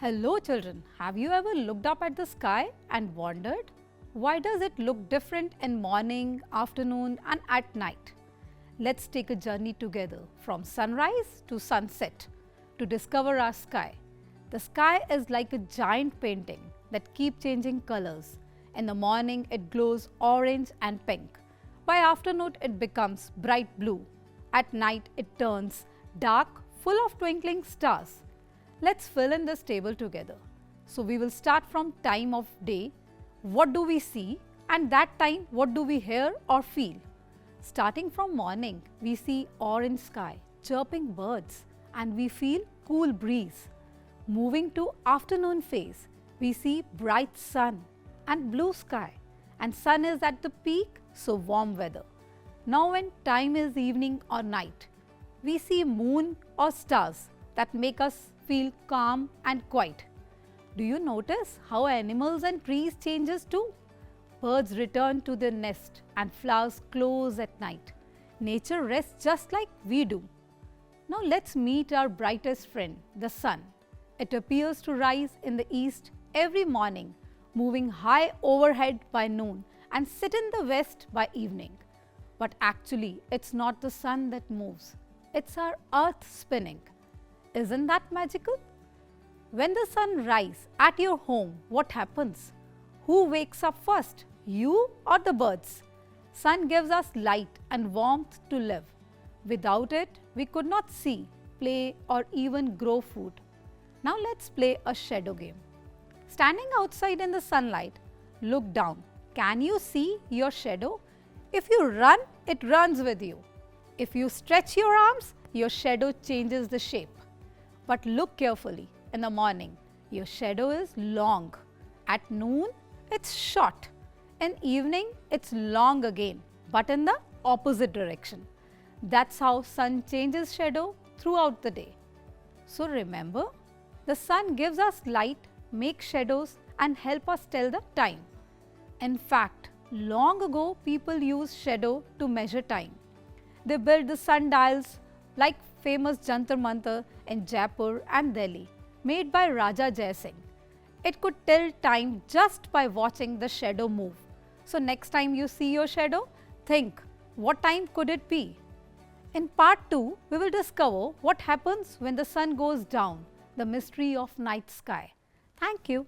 Hello children, have you ever looked up at the sky and wondered why does it look different in morning, afternoon and at night? Let's take a journey together from sunrise to sunset to discover our sky. The sky is like a giant painting that keeps changing colors. In the morning it glows orange and pink. By afternoon it becomes bright blue. At night it turns dark, full of twinkling stars. Let's fill in this table together. So we will start from time of day, what do we see, and that time what do we hear or feel. Starting from morning, we see orange sky, chirping birds, and we feel cool breeze. Moving to afternoon phase, we see bright sun and blue sky, and sun is at the peak, so warm weather. Now when time is evening or night, we see moon or stars that make us feel calm and quiet. Do you notice how animals and trees changes too? Birds return to their nest and flowers close at night. Nature rests just like we do. Now let's meet our brightest friend, the sun. It appears to rise in the east every morning, moving high overhead by noon and sit in the west by evening. But actually, it's not the sun that moves. It's our earth spinning. Isn't that magical? When the sun rises at your home, what happens? Who wakes up first, you or the birds? Sun gives us light and warmth to live. Without it, we could not see, play or even grow food. Now let's play a shadow game. Standing outside in the sunlight, look down. Can you see your shadow? If you run, it runs with you. If you stretch your arms, your shadow changes the shape. But look carefully. In the morning, your shadow is long. At noon, it's short. In evening, it's long again, but in the opposite direction. That's how sun changes shadow throughout the day. So remember, the sun gives us light, makes shadows and help us tell the time. In fact, long ago, people used shadow to measure time. They built the sundials like famous Jantar Mantar in Jaipur and Delhi, made by Raja Jai Singh. It could tell time just by watching the shadow move. So next time you see your shadow, think, what time could it be? In part 2, we will discover what happens when the sun goes down, the mystery of night sky. Thank you.